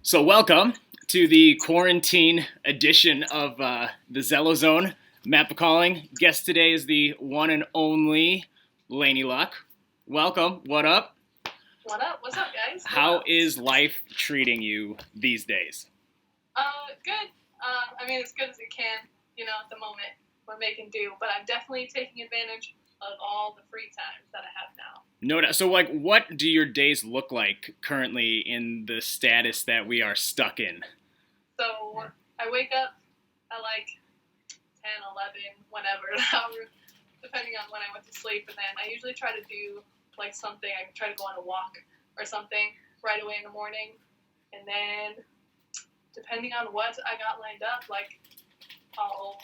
So welcome to the quarantine edition of the Zelo Zone. Matt calling. Guest today is the one and only Laynie Luck. Welcome. What up? What up? What's up, guys? How is life treating you these days? Good. I mean, as good as it can. At the moment, we're making do. But I'm definitely taking advantage of all the free time that I have now. No doubt. So, what do your days look like currently in the status that we are stuck in? So, I wake up at like 10, 11, whenever, depending on when I went to sleep. And then I usually try to do like something. I try to go on a walk or something right away in the morning. And then, depending on what I got lined up, like I'll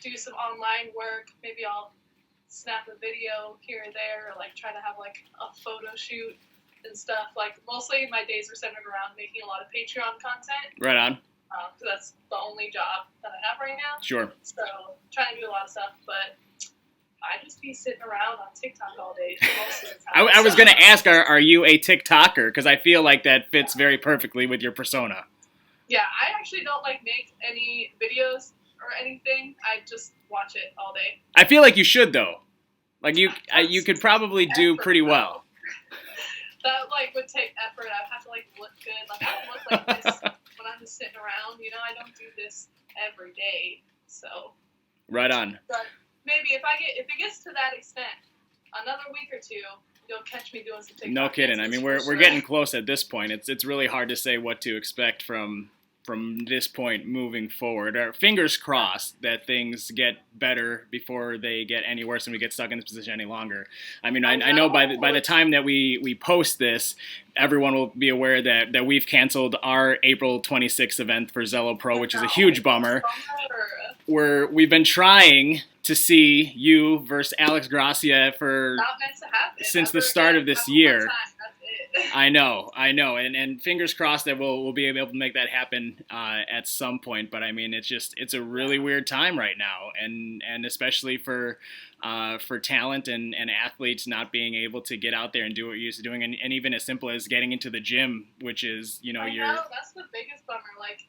do some online work. Maybe I'll snap a video here or there, or like try to have like a photo shoot and stuff. Like mostly my days are centered around making a lot of Patreon content. Right on. Because that's the only job that I have right now. Sure. So trying to do a lot of stuff, but I just be sitting around on TikTok all day most of the time. I was going to ask, are you a TikToker? Because I feel like that fits very perfectly with your persona. Yeah, I actually don't like make any videos or anything. I just watch it all day. I feel like you should, though. Like you could probably do pretty well. That like would take effort. I'd have to like look good. Like I don't look like this when I'm just sitting around. I don't do this every day. So. Right on. But maybe if it gets to that extent, another week or two, you'll catch me doing some TikTok. No kidding. I mean, we're getting close at this point. It's really hard to say what to expect from this point moving forward. Our fingers crossed that things get better before they get any worse and we get stuck in this position any longer. I mean, I know by the time that we post this, everyone will be aware that we've canceled our April 26th event for Zelo Pro, which is a huge bummer. We've been trying to see you versus Alex Gracia since the start of this year. I know, and fingers crossed that we'll be able to make that happen at some point. But I mean, it's a really weird time right now, and especially for talent and athletes not being able to get out there and do what you're used to doing, and even as simple as getting into the gym, which is I know, that's the biggest bummer. Like,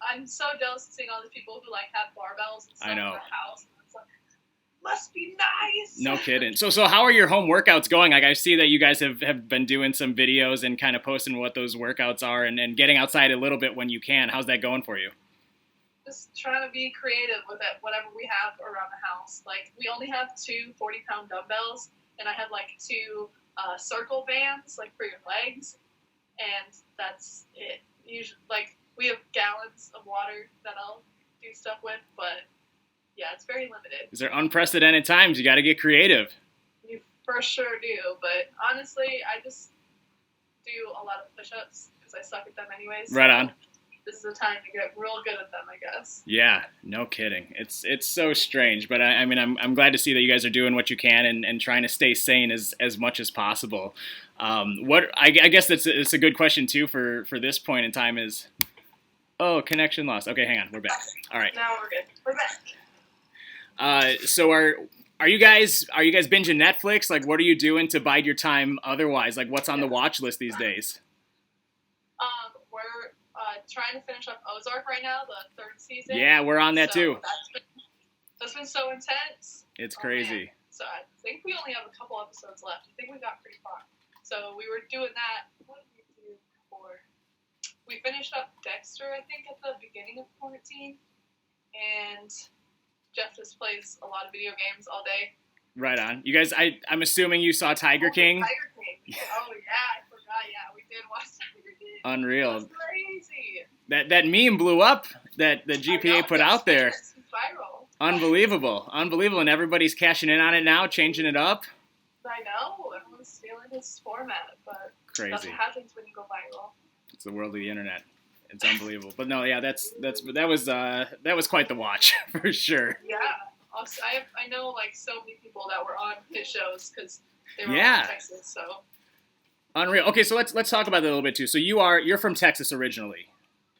I'm so jealous of seeing all the people who like have barbells and stuff in their house. Must be nice. No kidding. So how are your home workouts going? Like I see that you guys have been doing some videos and kind of posting what those workouts are and getting outside a little bit when you can. How's that going for you? Just trying to be creative with it, whatever we have around the house. Like we only have two 40-pound dumbbells, and I have like two circle bands, like for your legs, and that's it. Usually, like we have gallons of water that I'll do stuff with, but. Yeah, it's very limited. These are unprecedented times. You got to get creative. You for sure do. But honestly, I just do a lot of push-ups because I suck at them anyways. Right on. This is the time to get real good at them, I guess. Yeah, no kidding. It's so strange. But I mean, I'm glad to see that you guys are doing what you can and trying to stay sane as much as possible. I guess it's a good question, too, for this point in time is, connection lost. Okay, hang on. We're back. All right. Now we're good. We're back. So are you guys binging Netflix? Like, what are you doing to bide your time otherwise? Like, what's on the watch list these days? We're trying to finish up Ozark right now, the third season. Yeah, we're on that too. That's been so intense. It's crazy. So I think we only have a couple episodes left. I think we got pretty far. So we were doing that. What did we do before? We finished up Dexter, I think, at the beginning of quarantine. And Jeff just plays a lot of video games all day. Right on. You guys, I'm assuming you saw Tiger King? Tiger King. Oh, yeah, I forgot. Yeah, we did watch Tiger King. Unreal. That's crazy. That meme blew up that the GPA put out there. It's viral. Unbelievable. And everybody's cashing in on it now, changing it up. I know. Everyone's stealing his format, but crazy. That's what happens when you go viral. It's the world of the internet. It's unbelievable. But no, yeah, that was quite the watch for sure. Yeah. Also, I know like so many people that were on his shows because they were in Texas. So unreal. Okay, so let's talk about that a little bit too. So you're from Texas originally,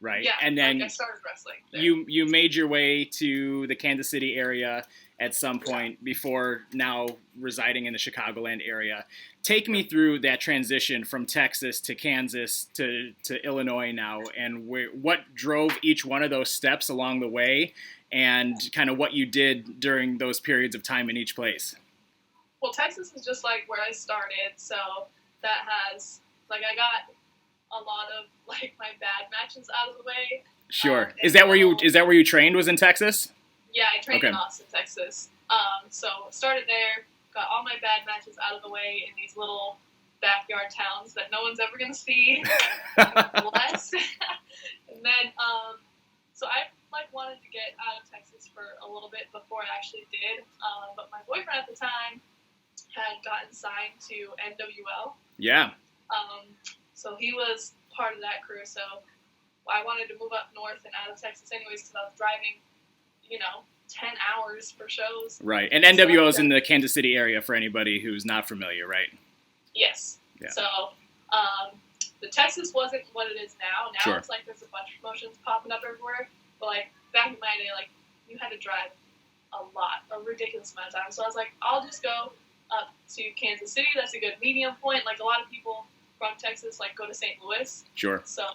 right? Yeah. And then I started wrestling there. You made your way to the Kansas City area, at some point before now residing in the Chicagoland area. Take me through that transition from Texas to Kansas to Illinois now, and what drove each one of those steps along the way, and kind of what you did during those periods of time in each place. Well, Texas is just like where I started, so that has, like, I got a lot of, like, my bad matches out of the way. Sure. Is that where you trained, was in Texas? Yeah, I trained in Austin, Texas. So started there, got all my bad matches out of the way in these little backyard towns that no one's ever going to see. Blessed. And then, so I, like, wanted to get out of Texas for a little bit before I actually did. But my boyfriend at the time had gotten signed to NWL. Yeah. So he was part of that crew. So I wanted to move up north and out of Texas anyways because I was driving, 10 hours for shows. Right. And NWL is in the Kansas City area for anybody who's not familiar, right? Yes. Yeah. So the Texas wasn't what it is now. Now It's like there's a bunch of promotions popping up everywhere. But, like, back in my day, like, you had to drive a ridiculous amount of time. So I was like, I'll just go up to Kansas City. That's a good medium point. Like, a lot of people from Texas, like, go to St. Louis. Sure. So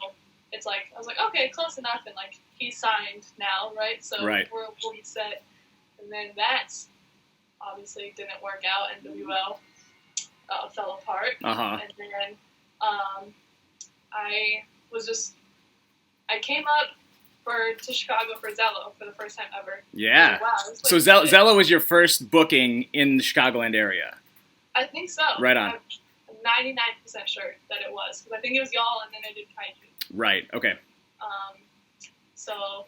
it's like, I was like, okay, close enough. And, like, he's signed now, right? So we're fully set. And then that obviously didn't work out. NWL fell apart. Uh-huh. And then I came up to Chicago for Zelo for the first time ever. Yeah. Wow, so Zelo was your first booking in the Chicagoland area? I think so. Right on. I'm 99% sure that it was, because I think it was y'all and then I did Kaiju. Right, okay. So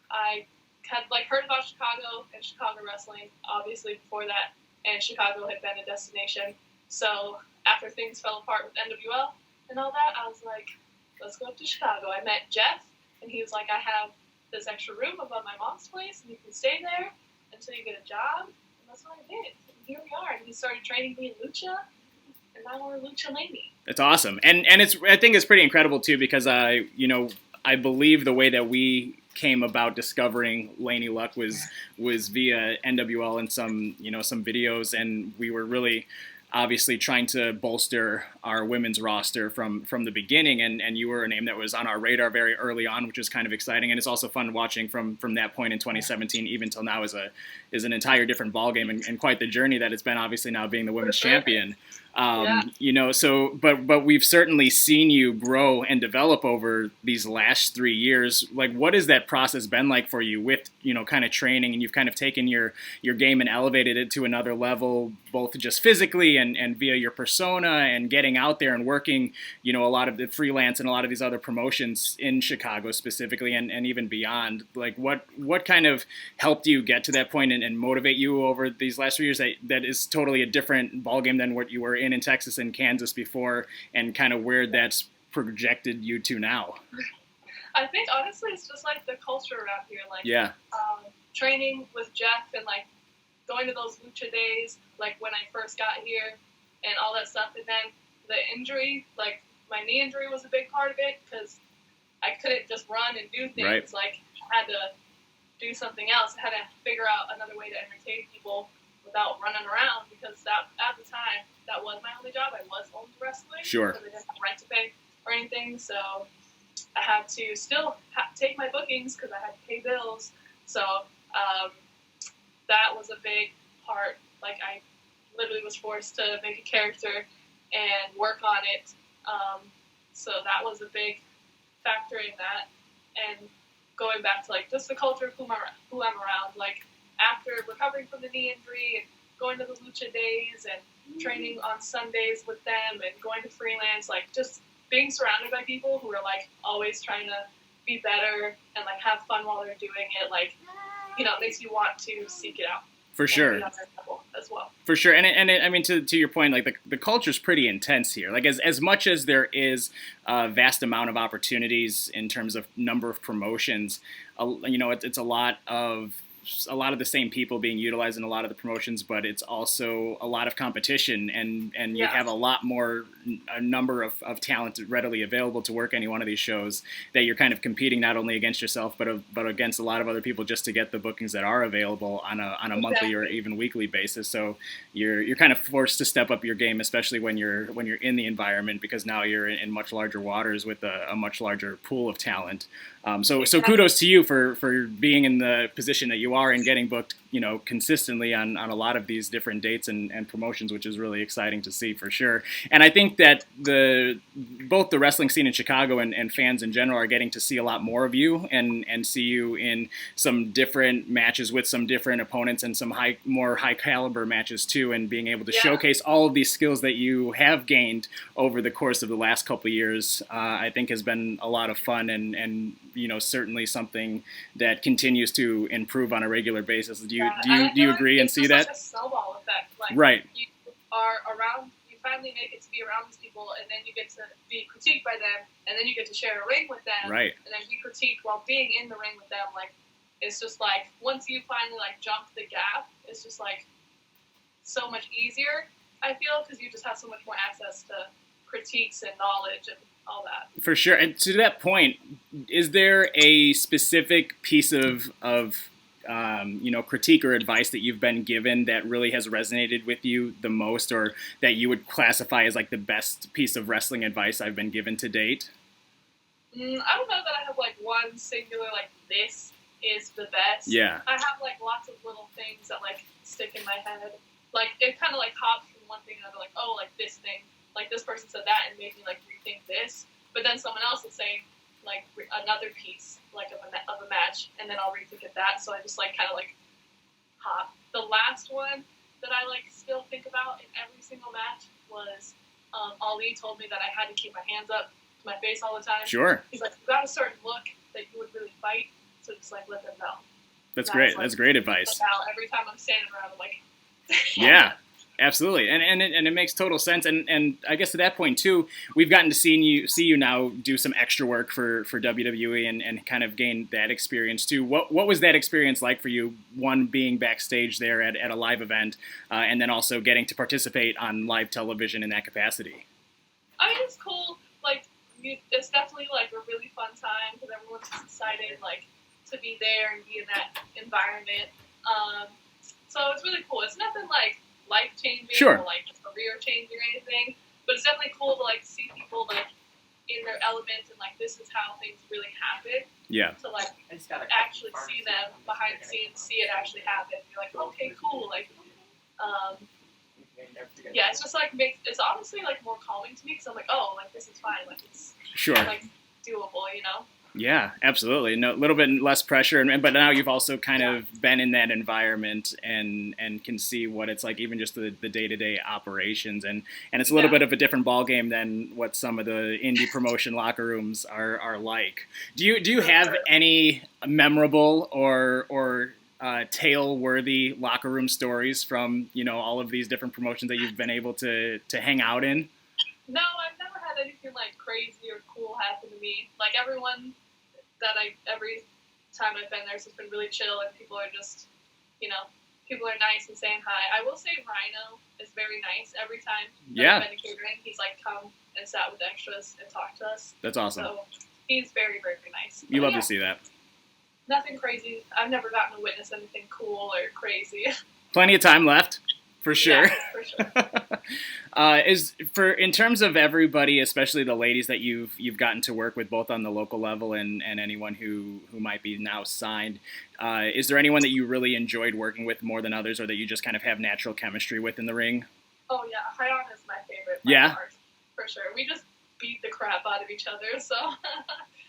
I had, like, heard about Chicago and Chicago wrestling, obviously, before that, and Chicago had been a destination. So after things fell apart with NWL and all that, I was like, let's go up to Chicago. I met Jeff, and he was like, I have this extra room above my mom's place, and you can stay there until you get a job. And that's what I did. And here we are. And he started training me in Lucha, and now we're Lucha Laynie. That's awesome. And I think it's pretty incredible, too, because I believe the way that we came about discovering Laynie Luck was via NWL and some videos, and we were really obviously trying to bolster our women's roster from the beginning, and you were a name that was on our radar very early on, which was kind of exciting. And it's also fun watching from that point in 2017 even till now is an entire different ballgame, and quite the journey that it's been, obviously, now being the women's champion. But we've certainly seen you grow and develop over these last 3 years. Like, what has that process been like for you with, kind of training, and you've kind of taken your game and elevated it to another level, both just physically and via your persona, and getting out there and working, a lot of the freelance and a lot of these other promotions in Chicago specifically, and even beyond. Like, what kind of helped you get to that point and motivate you over these last 3 years that is totally a different ballgame than what you were in Texas and Kansas before, and kind of where that's projected you to now? I think, honestly, it's just, like, the culture around here. Like, training with Jeff and, like, going to those lucha days, like, when I first got here and all that stuff. And then the injury, like, my knee injury was a big part of it, because I couldn't just run and do things. Right. Like, I had to do something else. I had to figure out another way to entertain people without running around, because at the time, that was my only job. I was only wrestling. Sure. Because I didn't have rent to pay or anything. So I had to still take my bookings because I had to pay bills. So that was a big part. Like, I literally was forced to make a character and work on it. So that was a big factor in that. And going back to, like, just the culture of who I'm around. Like, after recovering from the knee injury and going to the lucha days and training on Sundays with them and going to freelance, like, just being surrounded by people who are, like, always trying to be better and, like, have fun while they're doing it, like, it makes you want to seek it out. For sure. As well. For sure. And I mean, to your point, like, the culture's pretty intense here. Like, as much as there is a vast amount of opportunities in terms of number of promotions, it's a lot of a lot of the same people being utilized in a lot of the promotions, but it's also a lot of competition, and you have a lot more, a number of talent readily available to work any one of these shows, that you're kind of competing not only against yourself, but against a lot of other people just to get the bookings that are available on a monthly or even weekly basis. So you're kind of forced to step up your game, especially when you're in the environment, because now you're in much larger waters with a much larger pool of talent. So kudos to you for being in the position that you are and getting booked, consistently on a lot of these different dates and promotions, which is really exciting to see for sure. And I think that both the wrestling scene in Chicago and fans in general are getting to see a lot more of you and see you in some different matches with some different opponents and some more high caliber matches too, and being able to showcase all of these skills that you have gained over the course of the last couple of years. I think has been a lot of fun and certainly something that continues to improve on a regular basis. Do you agree and see that? It's just like a snowball effect. Like, right. You are around. You finally make it to be around these people, and then you get to be critiqued by them, and then you get to share a ring with them. Right. And then be critiqued while being in the ring with them. Like, it's just like once you finally jump the gap, it's just like so much easier. I feel, because you just have so much more access to critiques and knowledge and all that. For sure. And to that point, is there a specific piece of critique or advice that you've been given that really has resonated with you the most, or that you would classify as like the best piece of wrestling advice I've been given to date? I don't know that I have one singular this is the best. Yeah. I have lots of little things that stick in my head. It kind of hops from one thing to another. This thing. This person said that and made me rethink this. But then someone else will say another piece of a match, and then I'll rethink at that. So I just hop. The last one that I still think about in every single match was Ali told me that I had to keep my hands up to my face all the time. Sure. He's like, you got a certain look that you would really fight, so just let them know. That's great. That's great advice. Every time I'm standing around, I'm like. Yeah. Absolutely, and it makes total sense, and I guess at that point too, we've gotten to see you now do some extra work for WWE and kind of gain that experience too. What was that experience like for you? One, being backstage there at a live event, and then also getting to participate on live television in that capacity. I mean, it's cool. It's definitely a really fun time because everyone's just excited to be there and be in that environment. So it's really cool. It's nothing life-changing sure. or career-changing or anything, but it's definitely cool to see people in their element and this is how things really happen. Yeah. To actually see them behind the scenes, see it actually happen. You're like, okay, cool. Yeah, it's just it's honestly more calming to me because I'm like, oh, this is fine. It's sure. Doable, Yeah, absolutely. No, a little bit less pressure, but now you've also kind of been in that environment and can see what it's like, even just the day-to-day operations, and it's a little bit of a different ball game than what some of the indie promotion locker rooms are like. Do you have any memorable or tale-worthy locker room stories from all of these different promotions that you've been able to hang out in? No, I've never had anything crazy or cool happen to me. Everyone every time I've been there, it's just been really chill, and people are just, people are nice and saying hi. I will say Rhino is very nice every time I've been to catering. He's come and sat with extras and talked to us. That's awesome. So he's very, very nice. You love to see that. Nothing crazy. I've never gotten to witness anything cool or crazy. Plenty of time left. For sure. Yeah, for sure. In terms of everybody, especially the ladies that you've gotten to work with both on the local level and anyone who might be now signed, is there anyone that you really enjoyed working with more than others, or that you just kind of have natural chemistry with in the ring? Oh yeah, Hayan is my favorite. Part, for sure. We just beat the crap out of each other, so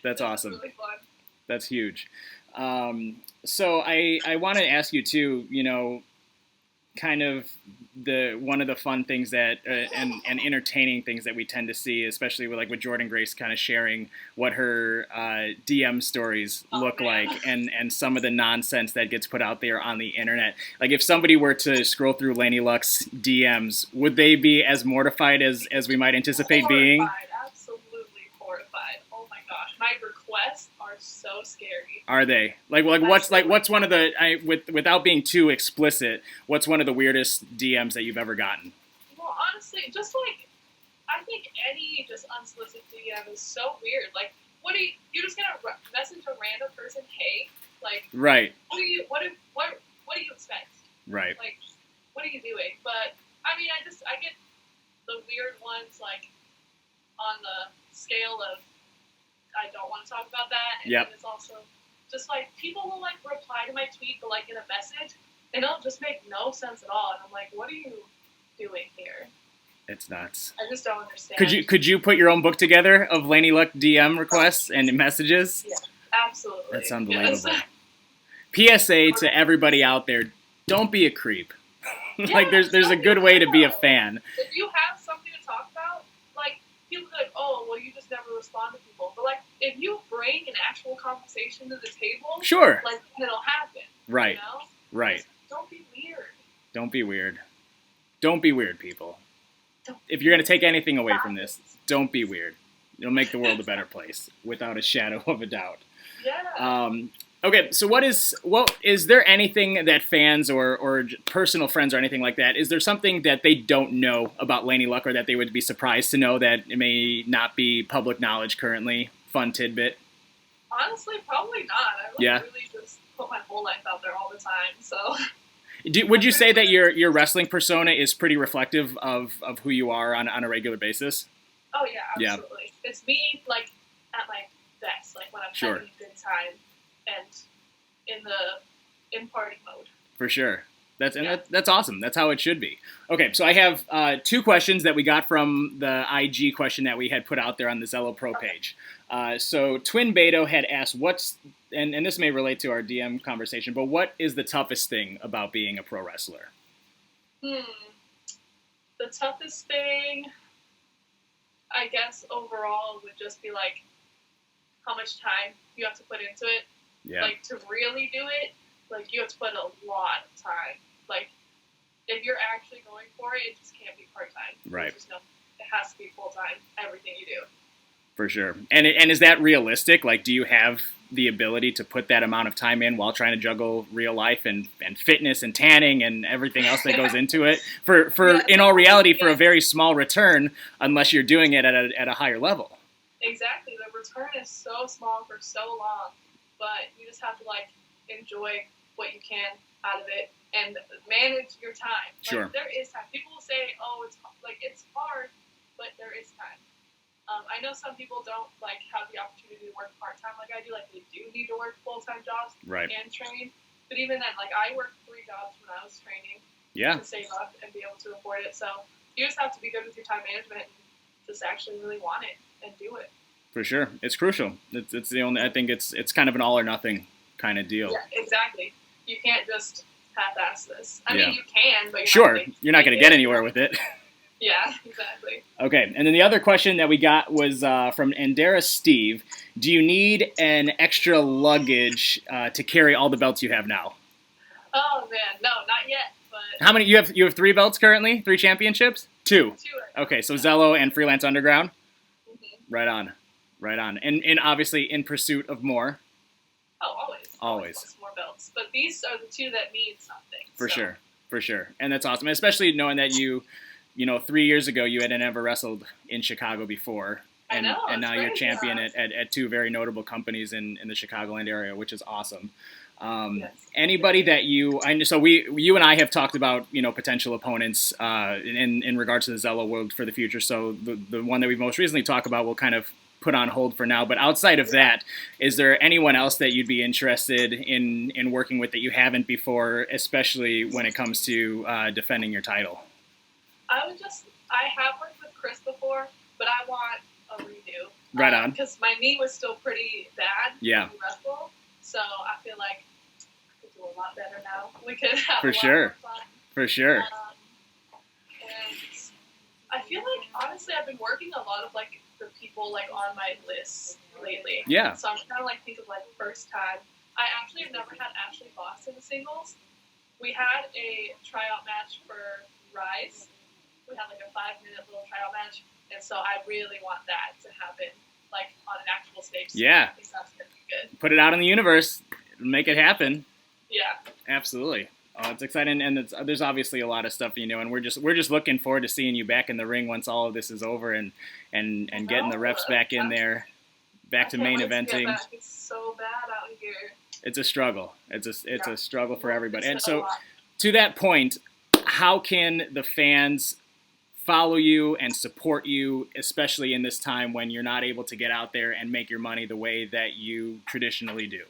that's awesome. Really fun. That's huge. So I want to ask you too, kind of one of the fun things that and entertaining things that we tend to see, especially with Jordan Grace kind of sharing what her DM stories look like, and some of the nonsense that gets put out there on the internet. If somebody were to scroll through Laynie Luck's DMs, would they be as mortified as we might anticipate being? Absolutely horrified. Oh my gosh, my requests are so scary. Are they? What's one of the without being too explicit, what's one of the weirdest DMs that you've ever gotten? Well, honestly, just like I think any just unsolicited DM is so weird. Like, what are you're just gonna message a random person, hey, like, right? What do you expect? Right. Like, what are you doing? But I mean, I get the weird ones like on the scale of I don't want to talk about that. And then it's also just like people will like reply to my tweet, but like in a message, and it'll just make no sense at all. And I'm like, what are you doing here? It's nuts. I just don't understand. Could you put your own book together of Laynie Luck DM requests and messages? Yeah, absolutely. That's unbelievable. Yes. PSA to everybody out there: don't be a creep. Like there's a good way to be a fan. If you have something to talk about, like people are like, oh, well, you just never respond to people. But like, if you bring an actual conversation to the table, sure, like it'll happen. Right. You know? Right. Just don't be weird. Don't be weird. Don't be weird, people. If you're gonna take anything away from this, don't be weird. It'll make the world a better place, without a shadow of a doubt. Yeah. Okay, so what is there anything that fans or personal friends or anything like that, is there something that they don't know about Laynie Luck or that they would be surprised to know that it may not be public knowledge currently? Fun tidbit. Honestly, probably not. I really just put my whole life out there all the time, so... Would you say that your wrestling persona is pretty reflective of who you are on a regular basis? Oh, yeah, absolutely. Yeah. It's me, like, at my best, like, when I'm having a good time and in party mode. For sure. That's awesome. That's how it should be. Okay, so I have 2 questions that we got from the IG question that we had put out there on the Zelo Pro page. So Twin Beto had asked, and this may relate to our DM conversation, but what is the toughest thing about being a pro wrestler? The toughest thing, I guess, overall would just be, like, how much time you have to put into it. Yeah. Like, to really do it, like, you have to put a lot of time. Like, if you're actually going for it, it just can't be part-time. Right. It has to be full-time, everything you do. For sure. And is that realistic? Like, do you have the ability to put that amount of time in while trying to juggle real life and fitness and tanning and everything else that goes into it? In all reality, for a very small return, unless you're doing it at a higher level. Exactly. The return is so small for so long, but you just have to, like, enjoy what you can out of it and manage your time. Like, sure. There is time. People will say, oh, it's hard, but there is time. I know some people don't, like, have the opportunity to work part-time like I do. Like, they do need to work full-time jobs and train. But even then, like, I worked 3 jobs when I was training to save up and be able to afford it. So you just have to be good with your time management and just actually really want it and do it. For sure. It's crucial. It's the only, I think it's kind of an all or nothing kind of deal. Yeah, exactly. You can't just half-ass this. I mean, you can, but you're not going to get anywhere with it. Yeah, exactly. Okay, and then the other question that we got was from Andera Steve. Do you need an extra luggage to carry all the belts you have now? Oh man, no, not yet. But how many you have 3 belts currently? 3 championships? 2. 2 right now. Okay, so Zelo and Freelance Underground. Mm-hmm. Right on, and obviously in pursuit of more. Oh, always more belts, but these are the 2 that mean something. For sure, and that's awesome, especially knowing that you 3 years ago you had never wrestled in Chicago before, and now you're champion at 2 very notable companies in the Chicagoland area, which is awesome. Anybody that you and I have talked about potential opponents in regards to the Zelo world for the future. So the one that we've most recently talked about will kind of put on hold for now. But outside of that, is there anyone else that you'd be interested in working with that you haven't before, especially when it comes to defending your title? I have worked with Chris before, but I want a redo. Right on. Because my knee was still pretty bad when we wrestled, so I feel like I could do a lot better now. We could have a lot more fun. For sure. And I feel like, honestly, I've been working a lot of, like, the people, like, on my list lately. Yeah. So I'm trying to, like, think of, like, first time. I actually have never had Ashley Voss in the singles. We had a tryout match for Rise. We had, like, a 5-minute little tryout match. And so I really want that to happen, like, on an actual stage. Yeah. I think that's going to be good. put it out in the universe, make it happen. Yeah. Absolutely. Oh, it's exciting, and there's obviously a lot of stuff, and we're just looking forward to seeing you back in the ring once all of this is over, and getting the reps back in there, back to main eventing. It's so bad out here. It's a struggle. It's a struggle for everybody. And so, to that point, how can the fans follow you and support you, especially in this time when you're not able to get out there and make your money the way that you traditionally do?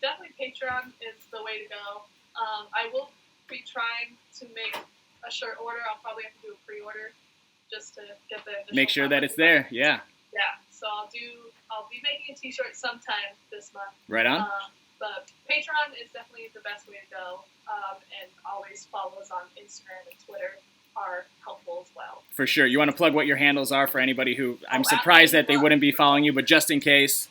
Definitely Patreon is the way to go. I will be trying to make a shirt order. I'll probably have to do a pre-order just to get the make sure that it's there. Yeah. Yeah. So I'll be making a t-shirt sometime this month. Right on. But Patreon is definitely the best way to go. And always follow us on Instagram and Twitter are helpful as well. For sure. You want to plug what your handles are for anybody who I'm surprised that they wouldn't be following you, but just in case.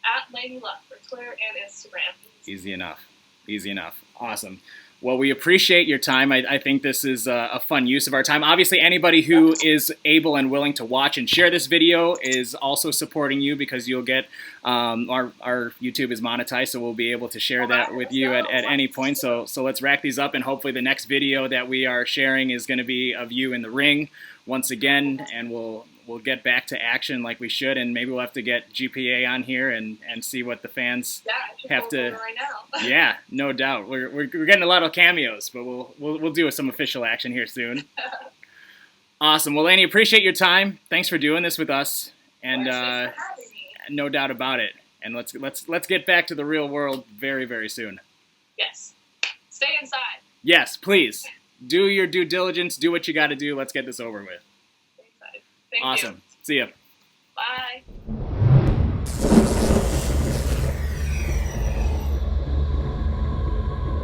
At Laynie for Twitter and Instagram. Easy enough. Easy enough. Awesome. Well, we appreciate your time. I think this is a fun use of our time. Obviously, anybody who is able and willing to watch and share this video is also supporting you, because you'll get our YouTube is monetized, so we'll be able to share that with you at any point. So let's rack these up, and hopefully the next video that we are sharing is going to be of you in the ring once again, and we'll get back to action like we should, and maybe we'll have to get GPA on here and see what the fans have to. Right now. Yeah, no doubt. We're getting a lot of cameos, but we'll do some official action here soon. Awesome. Well, Laynie, appreciate your time. Thanks for doing this with us, and no doubt about it. And let's get back to the real world very, very soon. Yes. Stay inside. Yes, please. Do your due diligence. Do what you got to do. Let's get this over with. Thank awesome. you. See ya. Bye.